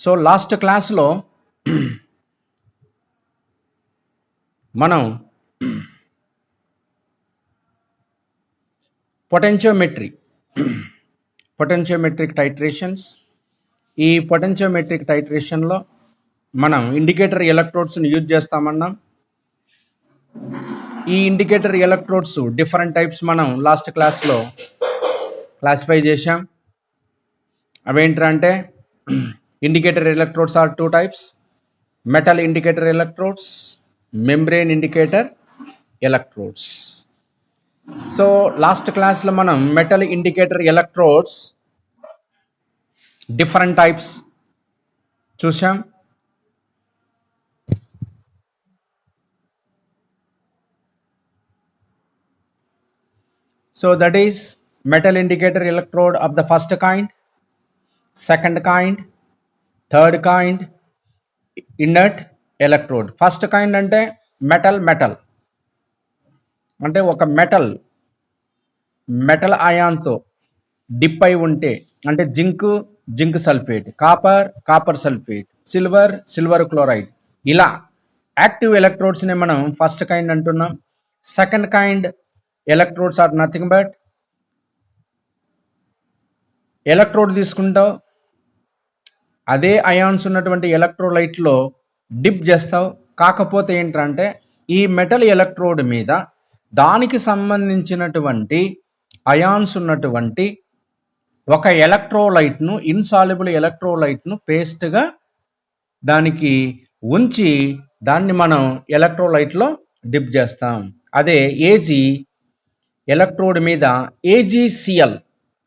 So last క్లాస్లో మనం potentiometric titrations, ఈ పొటెన్షియోమెట్రిక్ టైట్రేషన్లో మనం ఇండికేటర్ ఎలక్ట్రోడ్స్ని యూజ్ చేస్తామన్నాం. ఈ ఇండికేటర్ ఎలక్ట్రోడ్స్ డిఫరెంట్ టైప్స్ మనం లాస్ట్ క్లాస్లో క్లాసిఫై చేశాం. అవేంటంటే indicator electrodes are 2 types: metal indicator electrodes, membrane indicator electrodes. So last క్లాస్లో మనం metal indicator electrodes different types చూసాం. So that is metal indicator electrode of the first kind, second kind, third kind, inert electrode. First kind అంటే metal అంటే ఒక metal అయాన్తో dip అయి ఉంటే, అంటే zinc sulphate, copper sulphate, silver chloride, ఇలా active ఎలక్ట్రోడ్స్ని మనం ఫస్ట్ కైండ్ అంటున్నాం. Second kind electrodes are nothing but electrode తీసుకుంటావు, అదే అయాన్స్ ఉన్నటువంటి ఎలక్ట్రోలైట్లో డిప్ చేస్తావు. కాకపోతే ఏంటంటే ఈ మెటల్ ఎలక్ట్రోడ్ మీద దానికి సంబంధించినటువంటి అయాన్స్ ఉన్నటువంటి ఒక ఎలక్ట్రోలైట్ను, ఇన్సాల్యుబుల్ ఎలక్ట్రోలైట్ను పేస్ట్గా దానికి ఉంచి దాన్ని మనం ఎలక్ట్రోలైట్లో డిప్ చేస్తాం. అదే ఏజీ ఎలక్ట్రోడ్ మీద AgCl,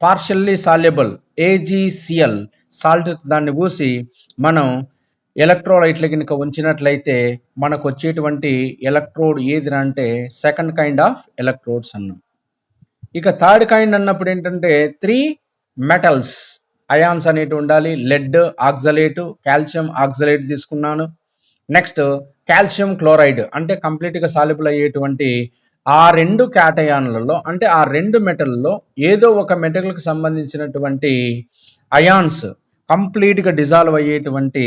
partially soluble AgCl salt దాన్ని పూసి మనం ఎలక్ట్రోలైట్లు కనుక ఉంచినట్లయితే మనకు వచ్చేటువంటి ఎలక్ట్రోడ్ ఏది అంటే సెకండ్ కైండ్ ఆఫ్ ఎలక్ట్రోడ్స్ అన్నాం. ఇక థర్డ్ కైండ్ అన్నప్పుడు ఏంటంటే 3 మెటల్స్ అయాన్స్ అనేవి ఉండాలి. లెడ్ ఆక్సలేటు, కాల్షియం ఆక్సలేట్ తీసుకున్నాను. నెక్స్ట్ కాల్షియం క్లోరైడ్, అంటే కంప్లీట్గా సాల్యుబుల్ అయ్యేటువంటి ఆ 2 క్యాటయాన్లలో, అంటే ఆ 2 మెటల్లో ఏదో ఒక మెటల్కి సంబంధించినటువంటి అయాన్స్ కంప్లీట్గా డిజాల్వ్ అయ్యేటువంటి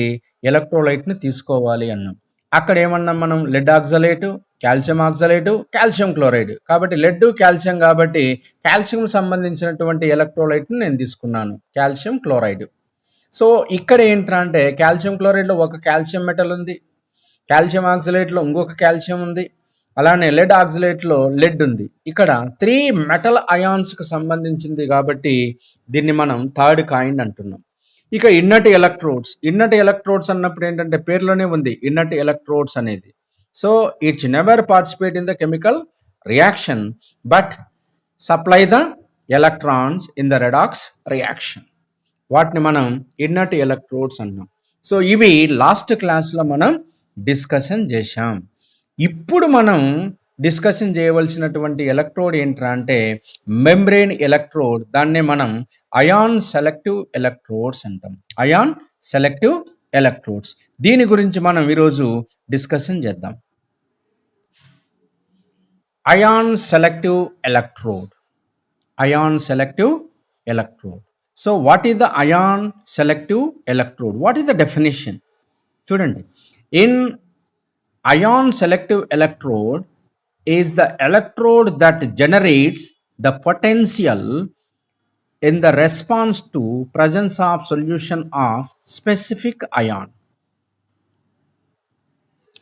ఎలక్ట్రోలైట్ని తీసుకోవాలి అన్నాం. అక్కడ ఏమన్నాం మనం? Lead oxalate, calcium oxalate, calcium chloride. కాబట్టి లెడ్ కాల్షియం, కాబట్టి కాల్షియం సంబంధించినటువంటి ఎలక్ట్రోలైట్ని నేను తీసుకున్నాను, కాల్షియం క్లోరైడ్. సో ఇక్కడ ఏంటంటే కాల్షియం క్లోరైడ్లో ఒక కాల్షియం మెటల్ ఉంది, కాల్షియం ఆక్సలేట్లో ఇంకొక కాల్షియం ఉంది, అలానే లెడ్ ఆక్సలేట్లో లెడ్ ఉంది. ఇక్కడ 3 మెటల్ అయాన్స్కి సంబంధించింది కాబట్టి దీన్ని మనం థర్డ్ కైండ్ అంటున్నాం. ఇక ఇన్నట్ ఎలక్ట్రోడ్స్ అన్నప్పుడు ఏంటంటే పేరులోనే ఉంది ఇన్నట్ ఎలక్ట్రోడ్స్ అనేది. So it's never participate in the chemical reaction but supply the electrons in the redox reaction. వాటిని మనం ఇన్నట్ ఎలక్ట్రోడ్స్ అన్నాం. సో ఇవి లాస్ట్ క్లాస్లో మనం డిస్కషన్ చేశాం. ఇప్పుడు మనం డిస్కషన్ చేయవలసినటువంటి ఎలక్ట్రోడ్ ఏంట్రా అంటే మెంబ్రేన్ ఎలక్ట్రోడ్. దాన్నే మనం అయాన్ సెలెక్టివ్ ఎలక్ట్రోడ్స్ అంటాం. అయాన్ సెలెక్టివ్ ఎలక్ట్రోడ్స్, దీని గురించి మనం ఈరోజు డిస్కషన్ చేద్దాం. Ion selective electrode. So what is the ion selective electrode? What is the definition? చూడండి, in ion selective electrode is the electrode that generates the potential in the response to presence of solution of specific ion.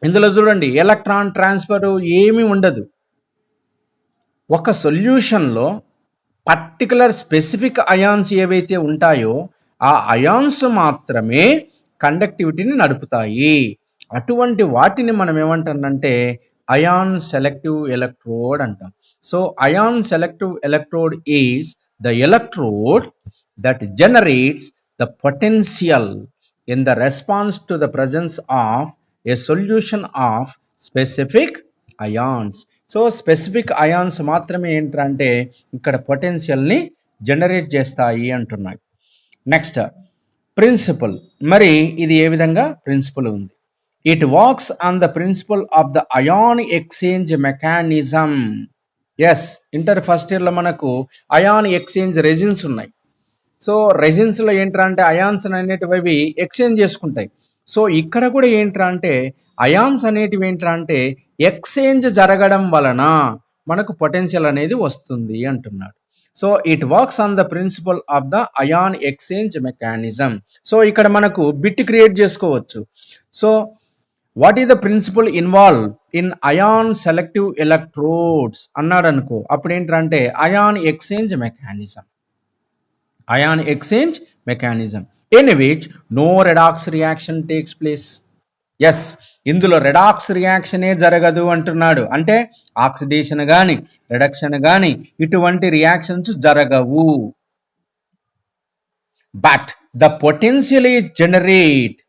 ఇందులో చూడండి, electron transfer ఏమీ ఉండదు. ఒక సొల్యూషన్లో particular specific ions ఏవైతే ఉంటాయో ఆ ions మాత్రమే కండక్టివిటీని నడుపుతాయి. అటువంటి వాటిని మనం ఏమంటామంటే అయాన్ సెలెక్టివ్ ఎలక్ట్రోడ్ అంటాం. So ion selective electrode is the electrode that generates the potential in the response to the presence of a solution of specific ions. So specific ions మాత్రమే ఏంటంటే ఇక్కడ పొటెన్షియల్ని జనరేట్ చేస్తాయి అంటున్నాయి. Next principle. మరి ఇది ఏ విధంగా ప్రిన్సిపల్ ఉంది? It works on the principle of the ion exchange mechanism. Yes, inter first ఇయర్లో మనకు అయాన్ ఎక్స్చేంజ్ రెజిన్స్ ఉన్నాయి. సో రెజిన్స్లో ఏంట్రా అంటే అయాన్స్ అనేటివి ఎక్స్చేంజ్ చేసుకుంటాయి. సో ఇక్కడ కూడా ఏంట్రా అంటే అయాన్స్ అనేటివి ఏంట్రా అంటే ఎక్స్చేంజ్ జరగడం వలన మనకు పొటెన్షియల్ అనేది వస్తుంది అంటున్నాడు. So it works on the principle of the ion exchange mechanism. So ఇక్కడ మనకు బిట్ క్రియేట్ చేసుకోవచ్చు. So what is the principle involve in ion selective electrodes అన్నాడు అనుకో, అప్పుడు ఏంటంటే ion exchange mechanism. Ion exchange mechanism in which no redox reaction takes place. Yes, ఇందులో redox రియాక్షనే జరగదు అంటున్నాడు. అంటే ఆక్సిడేషన్ కానీ రిడక్షన్ కానీ ఇటువంటి రియాక్షన్స్ జరగవు. But the potential is generate.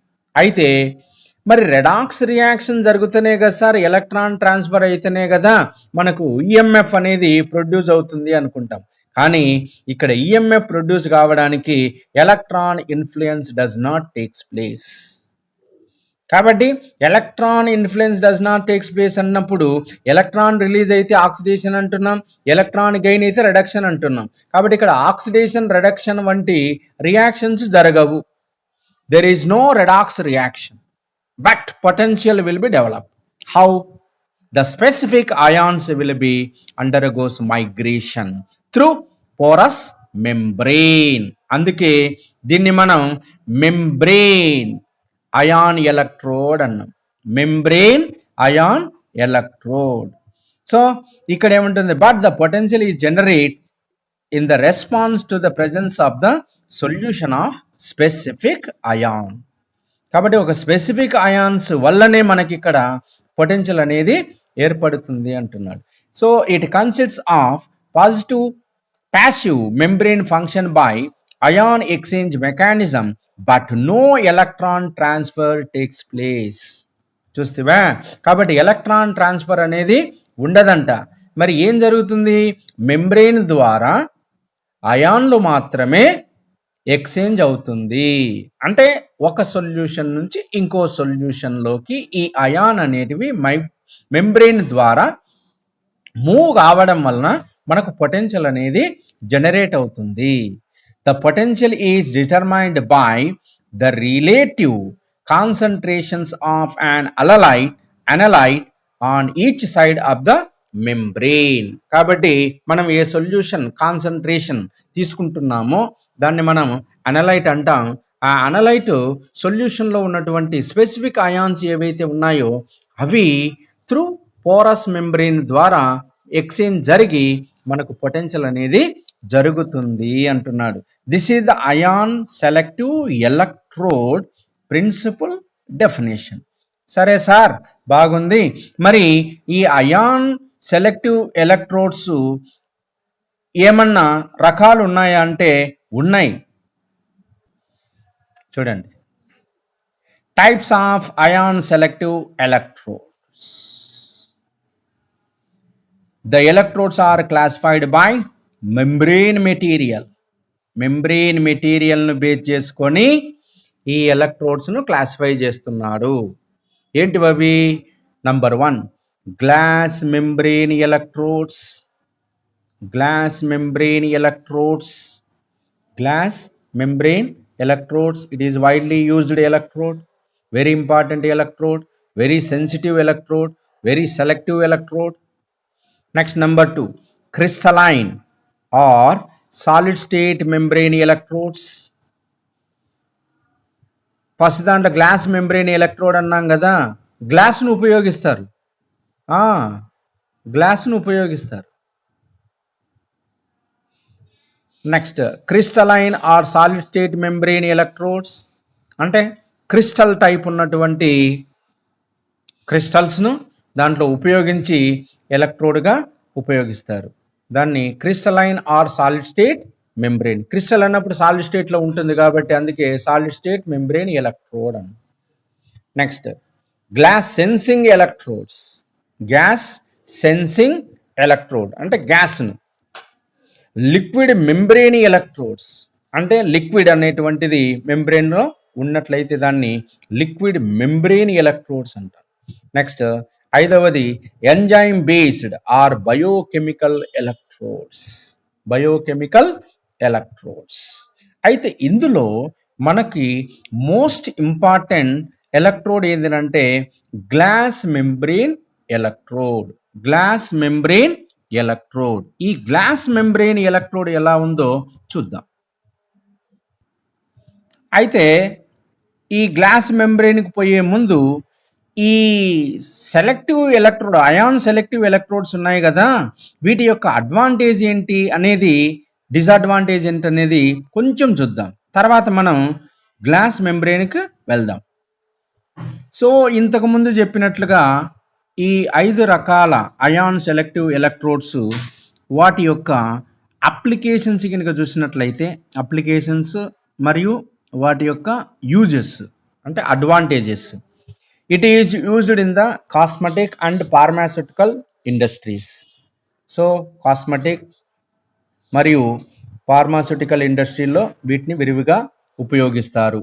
అయితే మరి రెడాక్స్ రియాక్షన్ జరుగుతూనే కదా సార్, ఎలక్ట్రాన్ ట్రాన్స్ఫర్ అయితేనే కదా మనకు ఈఎంఎఫ్ అనేది ప్రొడ్యూస్ అవుతుంది అనుకుంటాం. కానీ ఇక్కడ ఈఎంఎఫ్ ప్రొడ్యూస్ కావడానికి electron influence does not takes place. కాబట్టి electron influence does not takes place అన్నప్పుడు ఎలక్ట్రాన్ రిలీజ్ అయితే ఆక్సిడేషన్ అంటున్నాం, ఎలక్ట్రాన్ గెయిన్ అయితే రిడక్షన్ అంటున్నాం. కాబట్టి ఇక్కడ ఆక్సిడేషన్ రిడక్షన్ వంటి రియాక్షన్స్ జరగవు. There is no redox reaction, but potential will be developed. How? The specific ions will be undergoes migration through porous membrane. అందుకే దీన్ని మనం మెంబ్రెయిన్ అయాన్ ఎలక్ట్రోడ్ అన్నాం. Membrane ion electrode. సో ఇక్కడ ఏముంటుంది, but the potential is generate in the response to the presence of the solution of specific ion. కాబట్టి ఒక specific ions వల్లనే మనకి ఇక్కడ పొటెన్షియల్ అనేది ఏర్పడుతుంది అంటున్నాడు. So it consists of positive passive membrane function by ion exchange mechanism but no electron transfer takes place. చూస్తేవా, కాబట్టి ఎలక్ట్రాన్ ట్రాన్స్ఫర్ అనేది ఉండదంట. మరి ఏం జరుగుతుంది, మెంబ్రెయిన్ ద్వారా అయాన్లు మాత్రమే ఎక్స్చేంజ్ అవుతుంది. అంటే ఒక సొల్యూషన్ నుంచి ఇంకో సొల్యూషన్లోకి ఈ అయాన్ అనేటివి మెంబ్రెయిన్ ద్వారా మూవ్ కావడం వలన మనకు పొటెన్షియల్ అనేది జనరేట్ అవుతుంది. The potential is determined by the relative concentrations of an analyte on each side of the membrane. కాబట్టి మనం ఏ సొల్యూషన్ కాన్సన్ట్రేషన్ తీసుకుంటున్నామో దాన్ని మనం అనలైట్ అంటాం. ఆ అనలైట్ సొల్యూషన్లో ఉన్నటువంటి స్పెసిఫిక్ అయాన్స్ ఏవైతే ఉన్నాయో అవి త్రూ పోరస్ మెంబ్రెయిన్ ద్వారా ఎక్స్చేంజ్ జరిగి మనకు పొటెన్షియల్ అనేది జరుగుతుంది అంటున్నాడు. This is the ion selective electrode principle definition. సరే సార్, బాగుంది. మరి ఈ అయాన్ సెలెక్టివ్ ఎలక్ట్రోడ్స్ ఏమన్నా రకాలు ఉన్నాయా అంటే ఉన్నాయి. చూడండి, types of ion selective electrodes. The electrodes are classified by membrane material. Membrane మెటీరియల్ను బేస్ చేసుకొని ఈ ఎలక్ట్రోడ్స్ను క్లాసిఫై చేస్తున్నాడు. ఏంటివి? Number 1 glass membrane electrodes. Glass membrane electrodes. Glass membrane electrodes, it is widely used electrode, very important electrode, very sensitive electrode, very selective electrode. Next, number 2 crystalline or solid state membrane electrodes. First దాంట్లో glass membrane electrode అన్నాం కదా, గ్లాస్ను ఉపయోగిస్తారు. గ్లాస్ను ఉపయోగిస్తారు. Next, crystalline or solid state membrane electrodes అంటే crystal type ఉన్నటువంటి క్రిస్టల్స్ను దాంట్లో ఉపయోగించి ఎలక్ట్రోడ్గా ఉపయోగిస్తారు. దాన్ని crystalline or solid state membrane. Crystal అన్నప్పుడు సాలిడ్ స్టేట్లో ఉంటుంది కాబట్టి అందుకే సాలిడ్ స్టేట్ మెంబ్రెయిన్ ఎలక్ట్రోడ్ అని. Next, glass sensing electrodes. Gas sensing electrode అంటే గ్యాస్ను. లిక్విడ్ మెంబ్రెయిన్ ఎలక్ట్రోడ్స్ అంటే లిక్విడ్ అనేటువంటిది మెంబ్రెయిన్లో ఉన్నట్లయితే దాన్ని లిక్విడ్ మెంబ్రెయిన్ ఎలక్ట్రోడ్స్ అంటారు. నెక్స్ట్, 5వది enzyme based or biochemical electrodes. Biochemical electrodes అయితే ఇందులో మనకి మోస్ట్ ఇంపార్టెంట్ ఎలక్ట్రోడ్ ఏంటంటే glass membrane electrode. Glass membrane electrode. ఈ గ్లాస్ మెంబ్రెయిన్ ఎలక్ట్రోడ్ ఎలా ఉందో చూద్దాం. అయితే ఈ గ్లాస్ మెంబ్రెయిన్కి పోయే ముందు ఈ selective electrode, ion selective electrodes ఉన్నాయి కదా, వీటి యొక్క అడ్వాంటేజ్ ఏంటి అనేది, డిసడ్వాంటేజ్ ఏంటి అనేది కొంచెం చూద్దాం. తర్వాత మనం గ్లాస్ మెంబ్రెయిన్కి వెళ్దాం. సో ఇంతకుముందు చెప్పినట్లుగా ఈ 5 రకాల అయాన్ సెలెక్టివ్ ఎలక్ట్రోడ్స్ వాటి యొక్క అప్లికేషన్స్ కనుక చూసినట్లయితే, అప్లికేషన్స్ మరియు వాటి యొక్క యూజెస్ అంటే advantages. It is used in the cosmetic and pharmaceutical industries. So cosmetic మరియు ఫార్మాస్యూటికల్ ఇండస్ట్రీలో వీటిని విరివిగా ఉపయోగిస్తారు.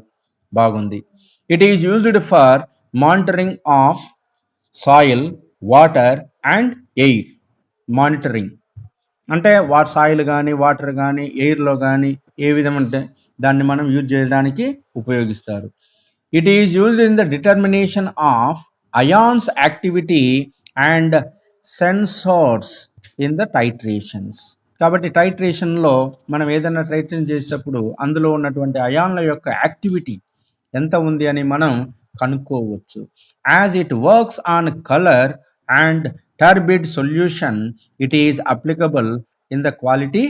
బాగుంది. It is used for monitoring of soil, water and air. Monitoring అంటే సాయిల్ కానీ, వాటర్ కానీ, ఎయిర్లో కానీ ఏ విధమంటే దాన్ని మనం యూజ్ చేయడానికి ఉపయోగిస్తారు. It is used in the determination of ions activity and sensors in the titrations. కాబట్టి టైట్రేషన్లో మనం ఏదైనా టైట్రేషన్ చేసేటప్పుడు అందులో ఉన్నటువంటి అయాన్ల యొక్క యాక్టివిటీ ఎంత ఉంది అని మనం కనుక్కోవచ్చు. As it works on colour and turbid solution, it is applicable in the quality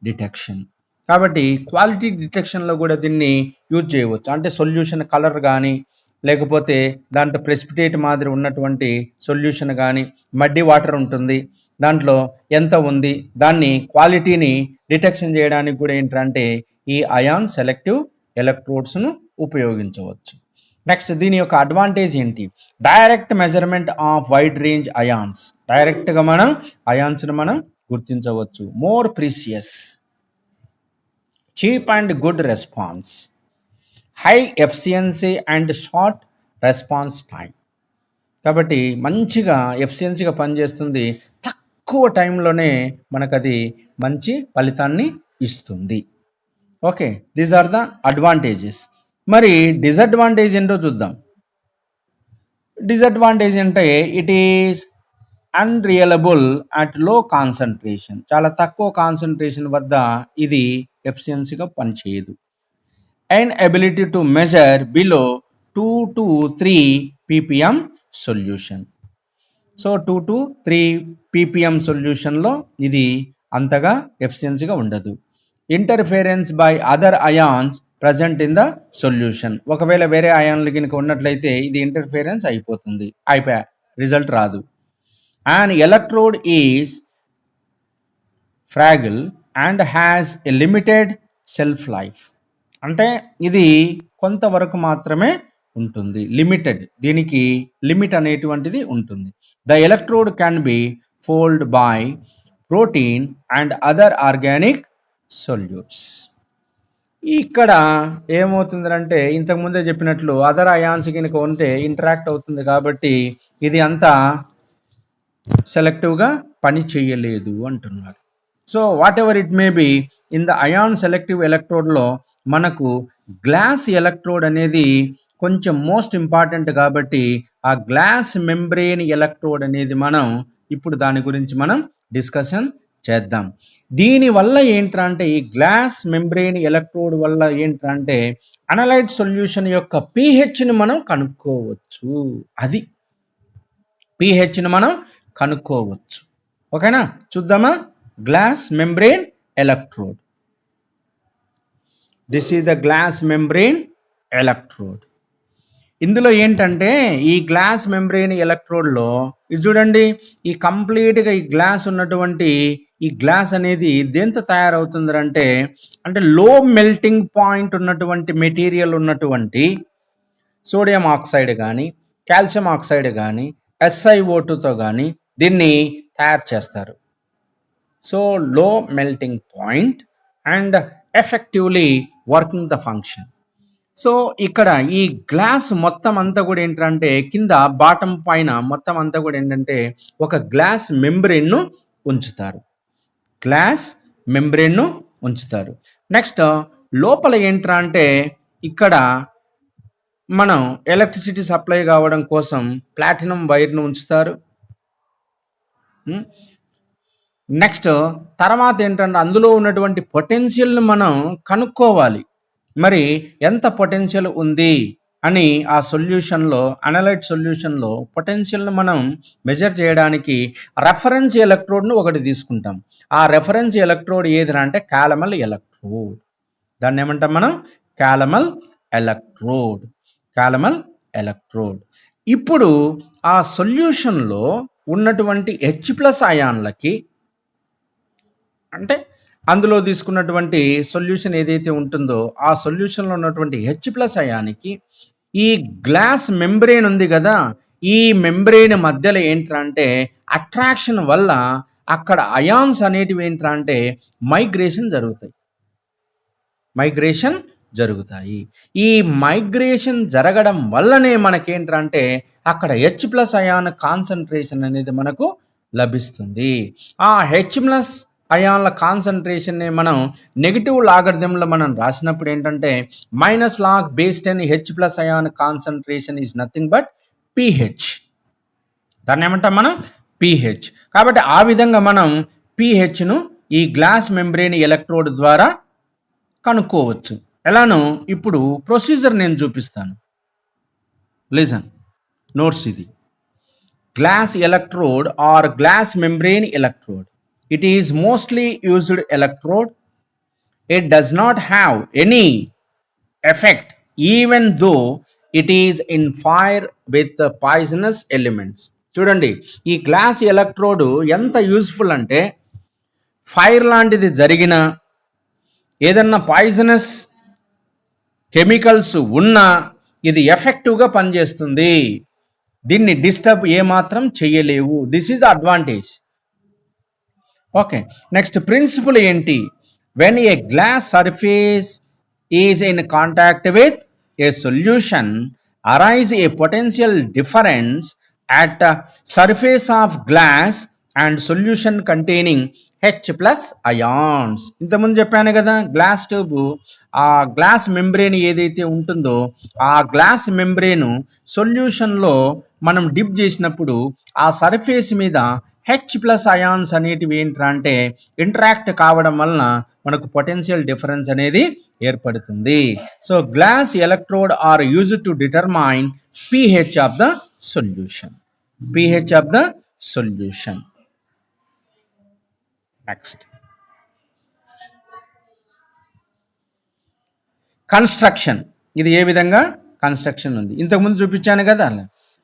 detection. కాబట్టి క్వాలిటీ డిటెక్షన్లో కూడా దీన్ని యూజ్ చేయవచ్చు. అంటే సొల్యూషన్ కలర్ కానీ, లేకపోతే దాంట్లో ప్రెసిపిటేట్ మాదిరి ఉన్నటువంటి సొల్యూషన్ కానీ, మడ్డి వాటర్ ఉంటుంది, దాంట్లో ఎంత ఉంది, దాన్ని క్వాలిటీని డిటెక్షన్ చేయడానికి కూడా ఏంటంటే ఈ అయాన్ సెలెక్టివ్ ఎలక్ట్రోడ్స్ను ఉపయోగించవచ్చు. నెక్స్ట్ దీని యొక్క అడ్వాంటేజ్ ఏంటి? Direct measurement of wide range ions. డైరెక్ట్గా మనం అయాన్స్ను మనం గుర్తించవచ్చు. More precious, cheap and good response, high efficiency and short response time. కాబట్టి మంచిగా ఎఫిషియన్సీగా పనిచేస్తుంది, తక్కువ టైంలోనే మనకు అది మంచి ఫలితాన్ని ఇస్తుంది. Okay, these are the advantages. మరి డిసడ్వాంటేజ్ ఏంటో చూద్దాం. డిసడ్వాంటేజ్ అంటే it is unreliable at low concentration. చాలా తక్కువ కాన్సన్ట్రేషన్ వద్ద ఇది ఎఫిషియన్సీగా పనిచేయదు. And ability to measure below 2 to 3 ppm solution. So 2 to 3 ppm సొల్యూషన్లో ఇది అంతగా ఎఫిషియన్సీగా ఉండదు. Interference by other ions present in the solution. ఒకవేళ వేరే అయాన్లు కనుక ఉన్నట్లయితే ఇది ఇంటర్ఫిరెన్స్ అయిపోతుంది, రిజల్ట్ రాదు. And electrode is fragile and has a limited self life. అంటే ఇది కొంతవరకు మాత్రమే ఉంటుంది, లిమిటెడ్. దీనికి లిమిట్ అనేటువంటిది ఉంటుంది. The electrode can be fold by protein and other organic solutes. ఇక్కడ ఏమవుతుందంటే ఇంతకుముందే చెప్పినట్లు అదర్ అయాన్స్ కనుక ఉంటే ఇంటరాక్ట్ అవుతుంది, కాబట్టి ఇది అంతా సెలెక్టివ్గా పని చేయలేదు అంటున్నారు. So whatever it may be, in the ion selective ఎలక్ట్రోడ్లో మనకు గ్లాస్ ఎలక్ట్రోడ్ అనేది కొంచెం మోస్ట్ ఇంపార్టెంట్. కాబట్టి ఆ గ్లాస్ మెంబ్రెయిన్ ఎలక్ట్రోడ్ అనేది మనం ఇప్పుడు దాని గురించి మనం డిస్కషన్ చేద్దాం. దీనివల్ల ఏంటంటే ఈ గ్లాస్ మెంబ్రెయిన్ ఎలక్ట్రోడ్ వల్ల ఏంటంటే అనలైట్ సొల్యూషన్ యొక్క pHని మనం కనుక్కోవచ్చు. అది pHని మనం కనుక్కోవచ్చు. ఓకేనా, చూద్దామా? Glass membrane electrode. This is the glass membrane electrode. ఇందులో ఏంటంటే ఈ గ్లాస్ మెంబ్రెయిన్ ఎలక్ట్రోడ్లో ఇది చూడండి, ఈ కంప్లీట్గా ఈ గ్లాస్ ఉన్నటువంటి ఈ గ్లాస్ అనేది దేంతో తయారవుతుంది అంటే లో మెల్టింగ్ పాయింట్ ఉన్నటువంటి మెటీరియల్ ఉన్నటువంటి సోడియం ఆక్సైడ్ కానీ, కాల్షియం ఆక్సైడ్ కానీ, SiO2తో కానీ దీన్ని తయారు చేస్తారు. సో లో melting point and effectively working the function. So ఇక్కడ ఈ గ్లాస్ మొత్తం అంతా కూడా ఏంటంటే కింద బాటం పైన మొత్తం అంతా కూడా ఏంటంటే ఒక గ్లాస్ మెంబ్రెయిన్ను ఉంచుతారు. గ్లాస్ మెంబ్రెయిన్ను ఉంచుతారు. నెక్స్ట్ లోపల ఏంట్రా అంటే ఇక్కడ మనం ఎలక్ట్రిసిటీ సప్లై కావడం కోసం ప్లాటినం వైర్ను ఉంచుతారు. నెక్స్ట్ తర్వాత ఏంటంటే అందులో ఉన్నటువంటి పొటెన్షియల్ని మనం కనుక్కోవాలి. మరి ఎంత పొటెన్షియల్ ఉంది అని ఆ సొల్యూషన్లో, అనలైట్ సొల్యూషన్లో పొటెన్షియల్ని మనం మెజర్ చేయడానికి రెఫరెన్స్ ఎలక్ట్రోడ్ను ఒకటి తీసుకుంటాం. ఆ రెఫరెన్స్ ఎలక్ట్రోడ్ ఏదిరా అంటే కాలమల్ ఎలక్ట్రోడ్. దాన్ని ఏమంటాం మనం? కాలమల్ ఎలక్ట్రోడ్. కాలమల్ ఎలక్ట్రోడ్. ఇప్పుడు ఆ సొల్యూషన్లో ఉన్నటువంటి H+ అయాన్లకి, అంటే అందులో తీసుకున్నటువంటి సొల్యూషన్ ఏదైతే ఉంటుందో ఆ సొల్యూషన్లో ఉన్నటువంటి H+ అయానికి ఈ గ్లాస్ మెంబ్రేన్ ఉంది కదా, ఈ మెంబ్రేన్ మధ్యలో ఏంట్రా అంటే అట్రాక్షన్ వల్ల అక్కడ అయాన్స్ అనేటివి ఏంట్రా అంటే మైగ్రేషన్ జరుగుతాయి. ఈ మైగ్రేషన్ జరగడం వల్లనే మనకేంట్రా అంటే అక్కడ H+ అయాన్ కాన్సన్ట్రేషన్ అనేది మనకు లభిస్తుంది. ఆ H+ అయాన్ల కాన్సన్ట్రేషన్ని మనం నెగిటివ్ లాగరిథంలో మనం రాసినప్పుడు ఏంటంటే -log(10) H+ ion concentration is nothing but pH. దాన్ని ఏమంటాం మనం? pH. కాబట్టి ఆ విధంగా మనం pHను ఈ గ్లాస్ మెంబ్రేన్ ఎలక్ట్రోడ్ ద్వారా కనుక్కోవచ్చు. ఎలానో ఇప్పుడు ప్రొసీజర్ నేను చూపిస్తాను. Listen, notes. ఇది glass electrode or glass membrane electrode. It is mostly used electrode. It does not have any effect even though it is in fire with the poisonous elements. చూడండి, ఈ glass electrode ఎంత useful అంటే fire లాంటిది జరిగిన, ఏదన్నా poisonous chemicals ఉన్నా ఇది ఎఫెక్టివ్గా పనిచేస్తుంది. దీన్ని డిస్టర్బ్ ఏమాత్రం చేయలేవు. This is the advantage. Okay, next principle ఏంటి? When a glass surface is in contact with a solution arise a potential difference at surface of glass and solution containing H+ ions. ఇంతకుముందు చెప్పాను కదా, glass tube, ఆ glass membrane ఏదైతే ఉంటుందో ఆ glass membrane సొల్యూషన్లో మనం dip చేసినప్పుడు ఆ సర్ఫేస్ మీద H+ అయాన్స్ అనేటివి ఏంట్రా అంటే ఇంటరాక్ట్ కావడం వలన మనకు పొటెన్షియల్ డిఫరెన్స్ అనేది ఏర్పడుతుంది. So glass electrode are used to determine pH of the solution. pH of the solution. Next construction. ఇది ఏ విధంగా కన్స్ట్రక్షన్ ఉంది ఇంతకుముందు చూపించాను కదా.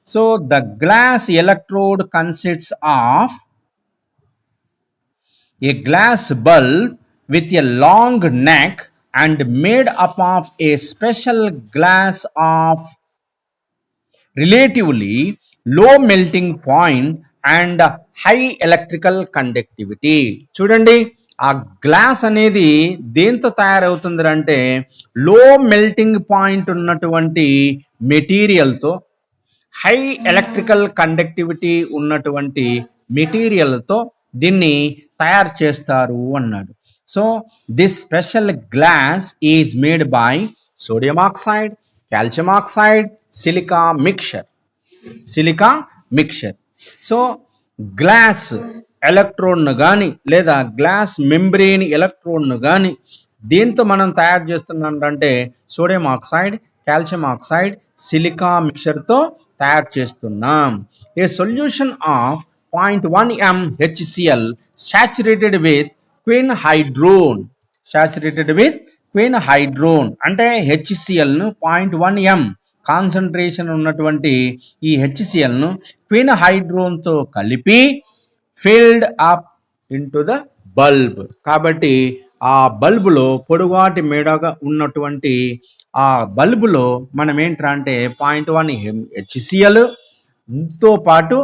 So the glass electrode consists of a glass bulb with a long neck and made up of a special glass of relatively low melting point and high electrical conductivity. చూడండి, ఆ glass అనేది దేంతో తయారవుతుంది అంటే లో మెల్టింగ్ పాయింట్ ఉన్నటువంటి మెటీరియల్తో, high electrical conductivity ఉన్నటువంటి మెటీరియల్తో దీన్ని తయారు చేస్తారు అన్నాడు. So this special glass is made by sodium oxide, calcium oxide, silica mixture. So glass ఎలక్ట్రోడ్ను కానీ లేదా గ్లాస్ మెంబ్రేన్ ఎలక్ట్రోడ్ను కానీ దీంతో మనం తయారు చేస్తున్నాం అంటే sodium oxide, calcium oxide, silica మిక్చర్తో తయారు చేస్తున్నాం. A solution of 0.1 m HCl saturated with quinhydrone. అంటే HClను 0.1 m కాన్సన్ట్రేషన్ ఉన్నటువంటి ఈ HClను క్విన్హైడ్రోన్తో కలిపి filled up into the bulb. కాబట్టి ఆ బల్బులో పొడుగాటి మేడగా ఉన్నటువంటి ఆ బల్బులో మనం ఏంట్రా అంటే 0.1 HClతో పాటు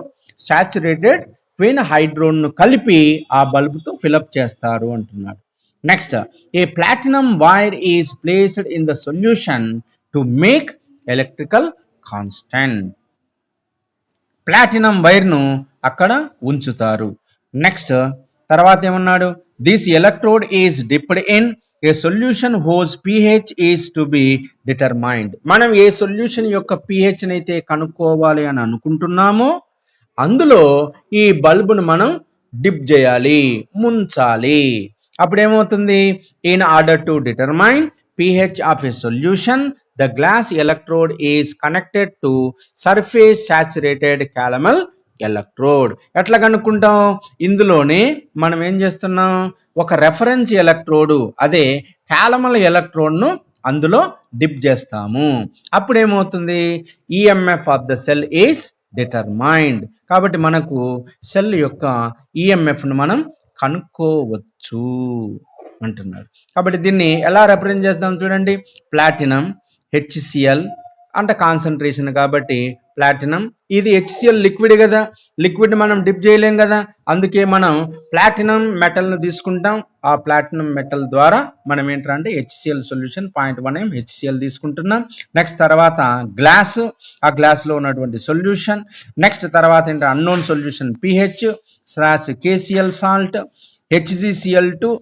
సాచురేటెడ్ క్విన్హైడ్రోన్ను కలిపి ఆ బల్బుతో ఫిలప్ చేస్తారు అంటున్నాడు. Next, a platinum wire is placed in the solution to make electrical constant. Platinum వైర్ను అక్కడ ఉంచుతారు. నెక్స్ట్ తర్వాత ఏమన్నాడు? This electrode is dipped in a solution whose pH is to be determined. మనం ఏ సొల్యూషన్ యొక్క pH అయితే కనుక్కోవాలి అని అనుకుంటున్నామో అందులో ఈ బల్బును మనం డిప్ చేయాలి, ముంచాలి. అప్పుడు ఏమవుతుంది? In order to determine pH of a solution the glass electrode is connected to surface saturated calomel electrode. ఎట్లా కనుక్కుంటాం? ఇందులోనే మనం ఏం చేస్తున్నాం, ఒక రెఫరెన్స్ ఎలక్ట్రోడ్, అదే క్యాలమల్ ఎలక్ట్రోడ్ను అందులో డిప్ చేస్తాము. అప్పుడు ఏమవుతుంది? EMF of the cell is determined. కాబట్టి మనకు సెల్ యొక్క ఈఎంఎఫ్ను మనం కనుక్కోవచ్చు అంటున్నారు. కాబట్టి దీన్ని ఎలా రిప్రజెంట్ చేద్దాం చూడండి. ప్లాటినం HCl అంటే కాన్సన్ట్రేషన్ కాబట్టి ప్లాటినం. ఇది HCl లిక్విడ్ కదా, లిక్విడ్ మనం డిప్ చేయలేం కదా, అందుకే మనం ప్లాటినం మెటల్ను తీసుకుంటాం. ఆ ప్లాటినం మెటల్ ద్వారా మనం ఏంటంటే HCl సొల్యూషన్ 0.1 m HCl తీసుకుంటున్నాం. నెక్స్ట్ తర్వాత గ్లాస్, ఆ గ్లాస్లో ఉన్నటువంటి సొల్యూషన్. నెక్స్ట్ తర్వాత ఏంటంటే unknown solution PH/KCl salt, HgCl2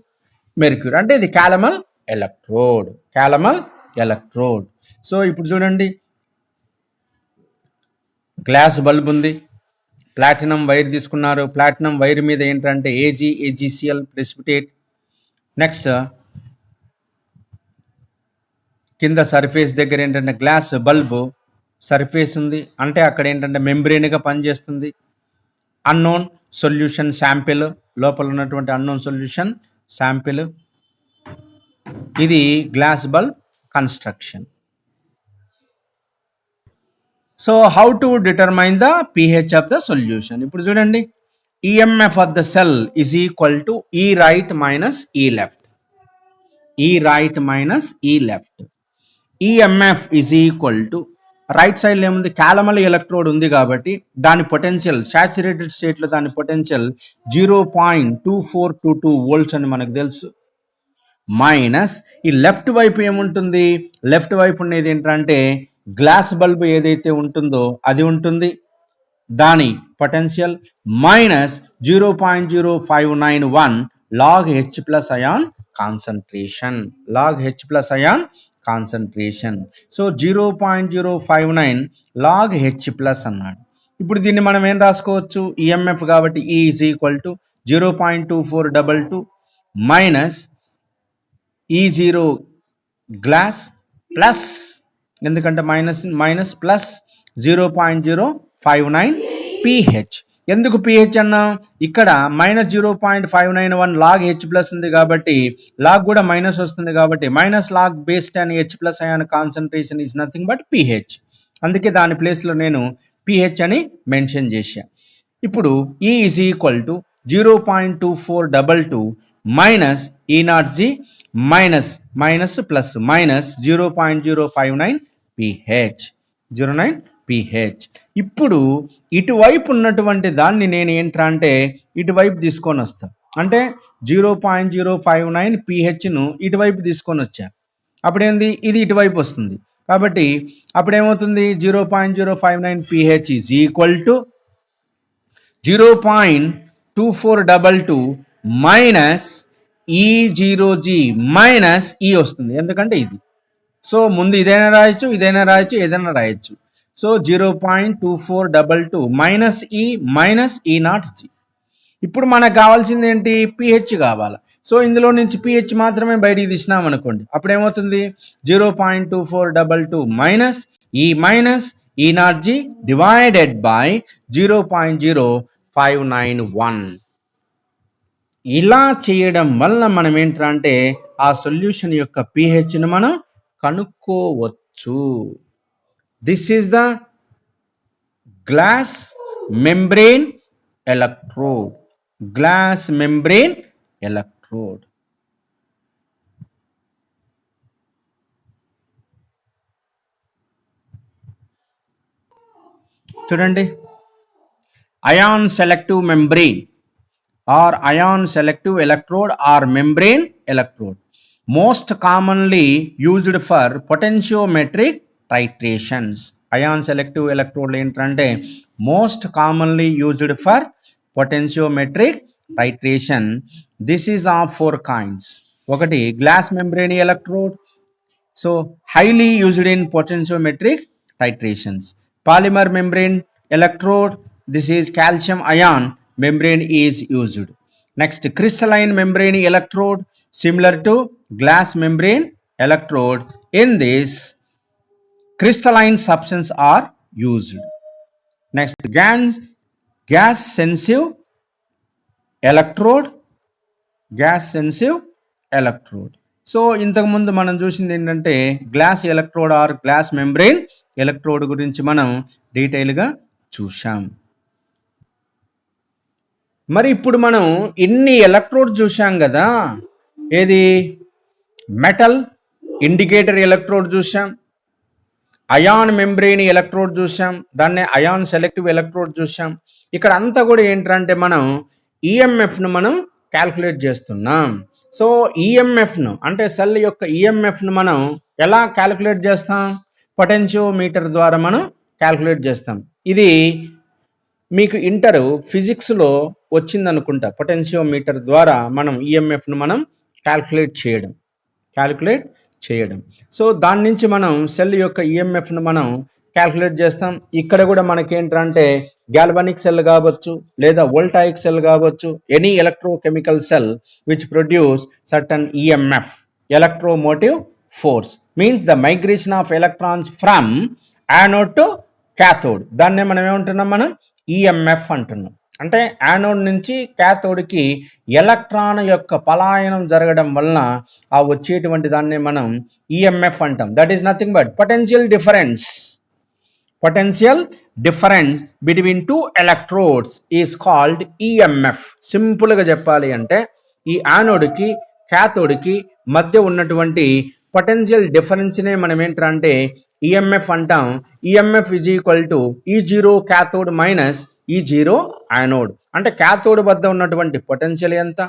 mercury. అంటే ఇది క్యాలమల్ ఎలక్ట్రోడ్, క్యాలమల్ ఎలక్ట్రోడ్. సో ఇప్పుడు చూడండి, గ్లాస్ బల్బ్ ఉంది, ప్లాటినం వైర్ తీసుకున్నారు, ప్లాటినం వైర్ మీద ఏంటంటే AgCl ప్రెసిపిటేట్. నెక్స్ట్ కింద సర్ఫేస్ దగ్గర ఏంటంటే గ్లాస్ బల్బ్ సర్ఫేస్ ఉంది, అంటే అక్కడ ఏంటంటే మెంబ్రేన్గా పనిచేస్తుంది. అన్నోన్ సొల్యూషన్ శాంపిల్, లోపల ఉన్నటువంటి అన్నోన్ సొల్యూషన్ శాంపిల్. ఇది glass bulb construction. So how to determine the pH of the solution. ఇప్పుడు చూడండి, EMF of the cell is equal to E right minus E left. E right minus E left. EMF is equal to right సైడ్లో ఏముంది? క్యాలమల్ electrode ఉంది కాబట్టి దాని potential saturated స్టేట్లో దాని potential 0.2422 volts అని మనకు తెలుసు. మైనస్ ఈ లెఫ్ట్ వైపు ఏముంటుంది? లెఫ్ట్ వైపు ఉండేది ఏంటంటే గ్లాస్ బల్బ్ ఏదైతే ఉంటుందో అది ఉంటుంది, దాని potential minus 0.0591 log H plus ion concentration, log H plus ion concentration. So 0.059 log H plus అన్నాడు. ఇప్పుడు దీన్ని మనం ఏం రాసుకోవచ్చు? ఈఎంఎఫ్ కాబట్టి E is equal to 0.2422 minus E0 glass plus, ఎందుకంటే మైనస్ ప్లస్ 0.059 pH. ఎందుకు pH అన్నా? ఇక్కడ మైనస్ 0.591 log H ప్లస్ ఉంది కాబట్టి లాగ్ కూడా మైనస్ వస్తుంది కాబట్టి minus log base 10 H plus ion concentration is nothing but pH. అందుకే దాని ప్లేస్లో నేను pH అని మెన్షన్ చేశా. ఇప్పుడు E is equal to 0.2422 minus E0G minus plus minus 0.059 pH, 09 pH. ఇప్పుడు ఇటువైపు ఉన్నటువంటి దాన్ని నేను ఏంట్రా అంటే ఇటువైపు తీసుకొని వస్తా, అంటే 0.059 pHను ఇటువైపు తీసుకొని వచ్చా. అప్పుడేంది? ఇది ఇటువైపు వస్తుంది కాబట్టి అప్పుడేమవుతుంది? 0.059 pH is equal to 0.2422 minus E0G minus E వస్తుంది, ఎందుకంటే ఇది. సో ముందు ఇదైనా రాయొచ్చు, ఇదైనా రాయొచ్చు, ఏదైనా రాయొచ్చు. So 0.2422 minus E minus E0G. ఇప్పుడు మనకు కావాల్సింది ఏంటి? pH కావాలి. సో ఇందులో నుంచి pH మాత్రమే బయటికి తీసినాం అనుకోండి, అప్పుడు ఏమవుతుంది? 0.2422 మైనస్ E0G డివైడెడ్ బై 0.0591. ఇలా చేయడం వల్ల మనం ఏంటంటే ఆ సొల్యూషన్ యొక్క pHను మనం కనుక్కోవచ్చు. This is the glass membrane electrode, glass membrane electrode. చూడండి, ion selective membrane or ion selective electrode or membrane electrode, most commonly used for potentiometric titrations. Ion selective electrode ఏంటంటే most commonly used for potentiometric titration. This is of 4 kinds. ఒకటి glass membrane electrode, so highly used in potentiometric titrations. Polymer membrane electrode, this is calcium ion membrane is used. Next, crystalline membrane electrode, similar to glass membrane electrode. In this, crystalline substance are used. Next, gas sensitive electrode, gas sensitive electrode. So ఇంతకుముందు మనం చూసింది ఏంటంటే glass electrode or glass membrane electrode గురించి మనం డీటెయిల్గా చూసాం. మరి ఇప్పుడు మనం ఇన్ని ఎలక్ట్రోడ్ చూసాం కదా, ఏది మెటల్ ఇండికేటర్ ఎలక్ట్రోడ్ చూసాం, అయాన్ మెంబ్రెయిన్ ఎలక్ట్రోడ్ చూసాం, దాన్నే అయాన్ సెలెక్టివ్ ఎలక్ట్రోడ్ చూసాం. ఇక్కడ అంతా కూడా ఏంటంటే మనం ఈఎంఎఫ్ను మనం క్యాల్కులేట్ చేస్తున్నాం. సో ఈఎంఎఫ్ను అంటే సెల్ యొక్క ఈఎంఎఫ్ను మనం ఎలా క్యాలిక్యులేట్ చేస్తాం? పొటెన్షియోమీటర్ ద్వారా మనం క్యాలిక్యులేట్ చేస్తాం. ఇది మీకు ఇంటర్ ఫిజిక్స్లో వచ్చిందనుకుంటా. పొటెన్షియోమీటర్ ద్వారా మనం ఈఎంఎఫ్ను మనం క్యాలిక్యులేట్ చేయడం. సో దాని నుంచి మనం సెల్ యొక్క ఈఎంఎఫ్ను మనం క్యాల్కులేట్ చేస్తాం. ఇక్కడ కూడా మనకేంటంటే గ్యాల్వానిక్ సెల్ కావచ్చు, లేదా వోల్టాయిక్ సెల్ కావచ్చు, any electrochemical cell which produce certain EMF, electromotive force, means the migration of electrons from anode to cathode. దాన్నే మనం ఏమంటున్నాం? మనం ఈఎంఎఫ్ అంటున్నాం. అంటే యానోడ్ నుంచి క్యాథోడ్కి ఎలక్ట్రాన్ యొక్క పలాయనం జరగడం వలన ఆ వచ్చేటువంటి దాన్నే మనం ఈఎంఎఫ్ అంటాం. That is nothing but potential difference between two electrodes is called EMF. సింపుల్గా చెప్పాలి అంటే ఈ యానోడ్కి క్యాథోడ్కి మధ్య ఉన్నటువంటి పొటెన్షియల్ డిఫరెన్స్నే మనం ఏంటంటే ఈఎంఎఫ్ అంటాం. EMF is equal to E0 cathode minus E0 anode. అంటే క్యాథోడ్ వద్ద ఉన్నటువంటి పొటెన్షియల్ ఎంత,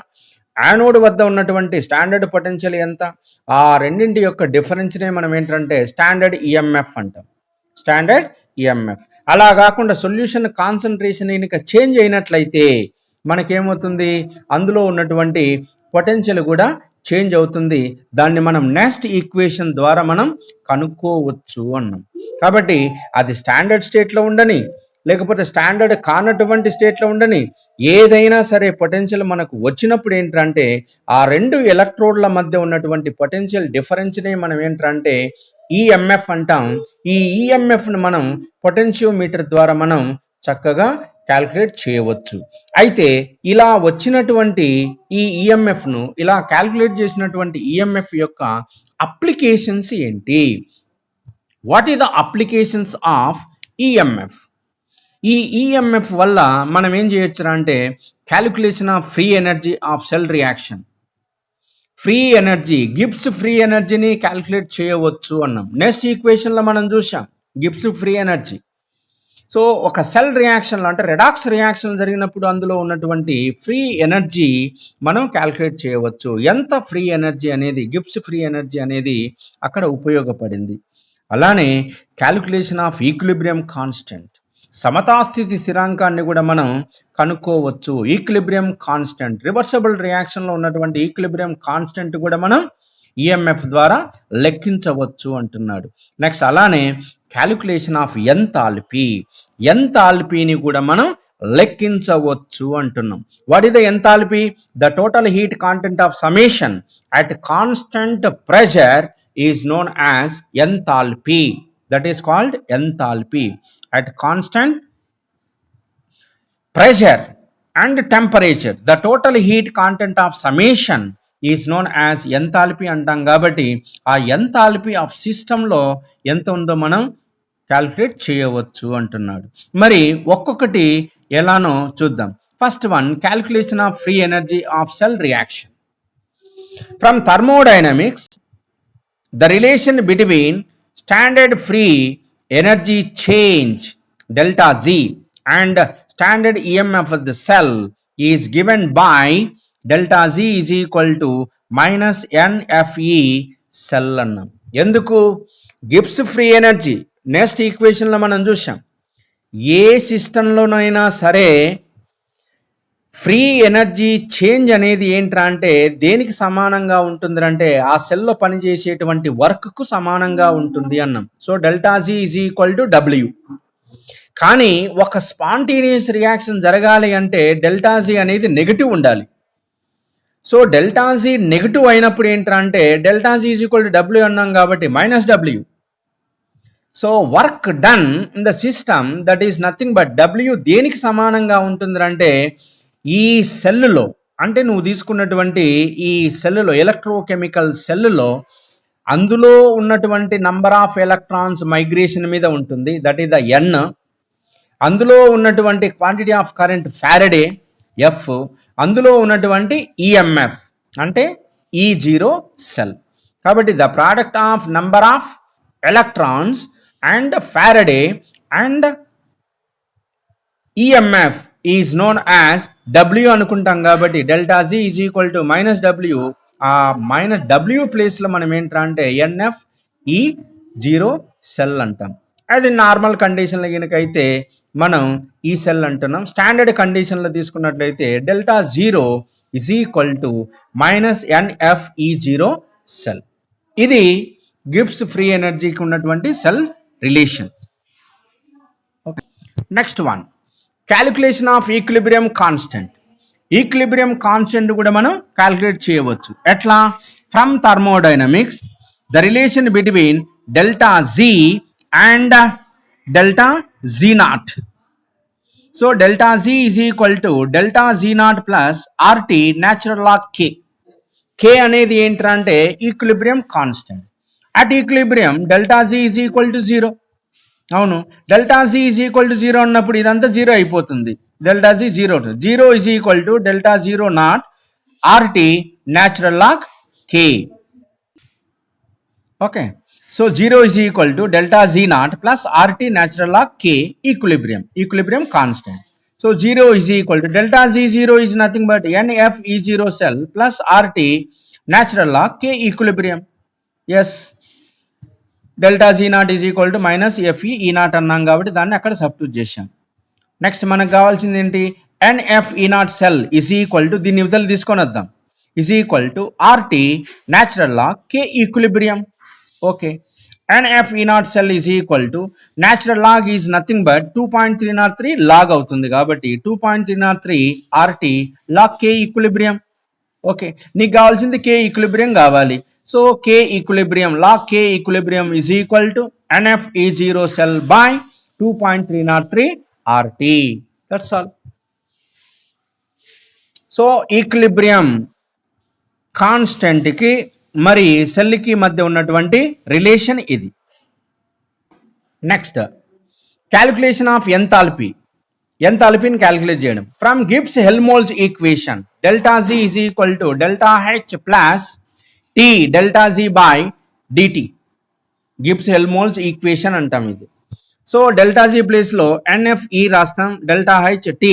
యానోడ్ వద్ద ఉన్నటువంటి స్టాండర్డ్ పొటెన్షియల్ ఎంత, ఆ రెండింటి యొక్క డిఫరెన్స్నే మనం ఏంటంటే స్టాండర్డ్ ఈఎంఎఫ్ అంటాం. Standard EMF. అలా కాకుండా సొల్యూషన్ కాన్సన్ట్రేషన్ కనుక చేంజ్ అయినట్లయితే మనకేమవుతుంది? అందులో ఉన్నటువంటి పొటెన్షియల్ కూడా చేంజ్ అవుతుంది. దాన్ని మనం నెక్స్ట్ ఈక్వేషన్ ద్వారా మనం కనుక్కోవచ్చు అన్నాం. కాబట్టి అది స్టాండర్డ్ స్టేట్లో ఉండని, లేకపోతే స్టాండర్డ్ కానటువంటి స్టేట్లో ఉండని, ఏదైనా సరే పొటెన్షియల్ మనకు వచ్చినప్పుడు ఏంటంటే ఆ రెండు ఎలక్ట్రోడ్ల మధ్య ఉన్నటువంటి పొటెన్షియల్ డిఫరెన్స్నే మనం ఏంటంటే ఈఎంఎఫ్ అంటాం. ఈ ఈఎంఎఫ్ను మనం పొటెన్షియోమీటర్ ద్వారా మనం చక్కగా క్యాల్కులేట్ చేయవచ్చు. అయితే ఇలా వచ్చినటువంటి ఈ ఈఎంఎఫ్ను, ఇలా క్యాల్కులేట్ చేసినటువంటి ఈఎంఎఫ్ యొక్క అప్లికేషన్స్ ఏంటి? What is the applications of EMF? ఈ ఈఎంఎఫ్ వల్ల మనం ఏం చేయొచ్చు అంటే calculation of free energy of cell reaction, free energy, Gibbs free ఎనర్జీని క్యాలిక్యులేట్ చేయవచ్చు అన్నాం. నెక్స్ట్ ఈక్వేషన్లో మనం చూసాం గిబ్స్ ఫ్రీ ఎనర్జీ. సో ఒక సెల్ రియాక్షన్లో అంటే రెడాక్స్ రియాక్షన్ జరిగినప్పుడు అందులో ఉన్నటువంటి ఫ్రీ ఎనర్జీ మనం క్యాలిక్యులేట్ చేయవచ్చు. ఎంత ఫ్రీ ఎనర్జీ అనేది, గిబ్స్ ఫ్రీ ఎనర్జీ అనేది అక్కడ ఉపయోగపడింది. అలానే క్యాలిక్యులేషన్ ఆఫ్ ఈక్విలిబ్రియం కాన్స్టెంట్, సమతాస్థితి స్థిరాంకాన్ని కూడా మనం కనుక్కోవచ్చు. ఈక్విలిబ్రియం కాన్స్టెంట్, రివర్సబుల్ రియాక్షన్లో ఉన్నటువంటి ఈక్విలిబ్రియం కాన్స్టెంట్ కూడా మనం ఈఎంఎఫ్ ద్వారా లెక్కించవచ్చు అంటున్నాడు. నెక్స్ట్ అలానే క్యాలిక్యులేషన్ ఆఫ్ ఎంథాల్పీని కూడా మనం లెక్కించవచ్చు అంటున్నాం. What is the enthalpy? The total heat content of summation at constant pressure is known as enthalpy. That is called enthalpy. At constant pressure and temperature, the total heat content of summation is known as enthalpy అంటాం. కాబట్టి ఆ enthalpy of సిస్టంలో ఎంత ఉందో మనం calculate చేయవచ్చు అంటున్నాడు. మరి ఒక్కొక్కటి ఎలానో చూద్దాం. First one, calculation of free energy of cell reaction. From thermodynamics, the relation between standard free energy change delta Z and standard EMF of the cell is given by delta Z is equal to minus NFE cell అన్నాం. ఎందుకు? Gibbs free energy next ఈక్వేషన్లో మనం చూసాం. ఏ సిస్టంలోనైనా సరే free energy change అనేది ఏంట్రా అంటే దేనికి సమానంగా ఉంటుంది అంటే ఆ సెల్లో పనిచేసేటువంటి వర్క్కు సమానంగా ఉంటుంది అన్నాం. So delta G is equal to W. కానీ ఒక స్పాంటేనియస్ రియాక్షన్ జరగాలి అంటే డెల్టా జీ అనేది నెగిటివ్ ఉండాలి. సో డెల్టా జీ నెగిటివ్ అయినప్పుడు ఏంట్రా అంటే delta G is equal to W అన్నాం కాబట్టి minus W. So work done in the system that is nothing but W దేనికి సమానంగా ఉంటుంది అంటే ఈ సెల్లులో, అంటే నువ్వు తీసుకున్నటువంటి ఈ సెల్లులో ఎలక్ట్రోకెమికల్ సెల్లులో అందులో ఉన్నటువంటి నంబర్ ఆఫ్ ఎలక్ట్రాన్స్ మైగ్రేషన్ మీద ఉంటుంది, దట్ ఈస్ ద ఎన్. అందులో ఉన్నటువంటి quantity of current Faraday F. అందులో ఉన్నటువంటి ఈఎంఎఫ్ అంటే ఈ జీరో సెల్. కాబట్టి the product of number of electrons and Faraday and EMF is known as W అనుకుంటాం. కాబట్టి delta G is equal to minus W. ఆ minus W ప్లేస్లో మనం ఏంట్రా అంటే ఎన్ఎఫ్ ఈ జీరో సెల్ అంటాం. అది నార్మల్ కండిషన్లో కనుక అయితే మనం ఈ సెల్ అంటున్నాం. స్టాండర్డ్ కండిషన్లో తీసుకున్నట్లయితే delta zero is equal to minus NF E zero cell. ఇది గిబ్స్ ఫ్రీ ఎనర్జీకి ఉన్నటువంటి cell relation. Okay, next one calculation of equilibrium constant. Equilibrium constant కూడా మనం క్యాలిక్యులేట్ చేయవచ్చు. ఎట్లా? From thermodynamics the relation between delta G and delta G naught. So delta G is equal to delta G naught plus RT natural log K. K అనేది ఏంట్రా అంటే equilibrium constant. At equilibrium delta G is equal to zero. అవును, delta G is equal to zero అన్నప్పుడు ఇదంతా zero అయిపోతుంది. Delta G zero, zero is equal to delta zero naught RT natural log K. Okay, so zero is equal to delta G naught plus RT natural log K equilibrium constant. So zero is equal to delta G zero is nothing but NF E zero cell plus RT natural log K equilibrium. Yes, delta G not is equal to minus FE E naught అన్నాం కాబట్టి దాన్ని అక్కడ substitute చేశాం. Next మనకు కావాల్సింది ఏంటి? NF E naught cell is equal to, దీన్ని ఇవతల తీసుకొని వద్దాం, is equal to RT natural log K equilibrium. Okay, NF E naught cell is equal to natural log is nothing but 2.303 log అవుతుంది కాబట్టి 2.303 RT log K equilibrium. Okay, నీకు కావాల్సింది K equilibrium కావాలి. So K equilibrium, log K equilibrium is equal to NF E0 cell by 2.303 RT. That's all. So equilibrium కాన్స్టెంట్కి మరి సెల్కి మధ్య ఉన్నటువంటి రిలేషన్ ఇది. Next calculation of enthalpy. ఎంథాల్పీని క్యాలిక్యులేట్ చేయడం from Gibbs Helmholtz equation delta G is equal to delta H plus T delta G by DT. Gibbs Helmholtz equation అంటాం ఇది. సో డెల్టా జీ ప్లేస్లో ఎన్ఎఫ్ఈ రాస్తాం, delta H T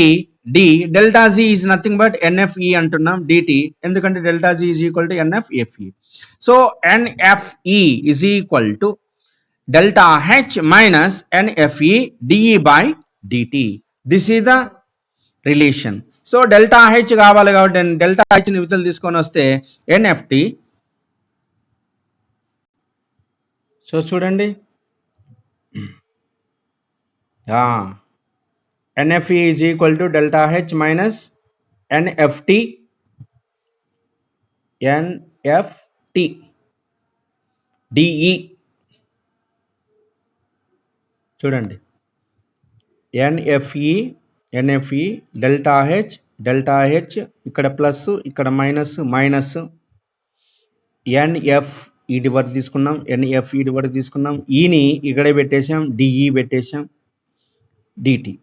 D, delta G is nothing but NFE అంటున్నాం DT, ఎందుకంటే delta G is equal to NFFE. So NFE is equal to delta H minus NFE DE by DT. This is the relation. So delta H కావాలి కాబట్టి delta H నివితలు తీసుకొని వస్తే NFT. So చూడండి, NFE is equal to delta H minus NFT DE. చూడండి, NFE delta H ఇక్కడ plus ఇక్కడ minus NF ED వరకు తీసుకున్నాం, ఎన్ఎఫ్ ఈడి వరకు తీసుకున్నాం, ఈని ఇక్కడే పెట్టేశాం, డిఈ పెట్టేశాం, డిటి.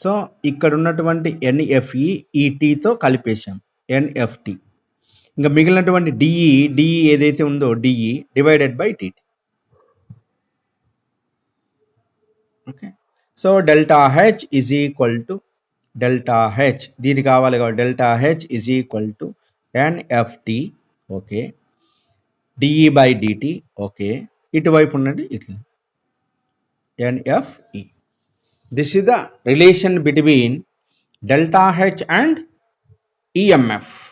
సో ఇక్కడ ఉన్నటువంటి ఎన్ఎఫ్ఈ ఈ టీతో కలిపేశాం ఎన్ఎఫ్టి. ఇంకా మిగిలినటువంటి డిఈ ఏదైతే ఉందో DE divided by DT. Okay, so delta H is equal to delta H, దీనికి కావాలి కాబట్టి delta H is equal to NFT. Okay, DE by DT. Okay, ఇటువైపు ఉన్నది ఇట్లా NFE. This is the relation between delta H and EMF.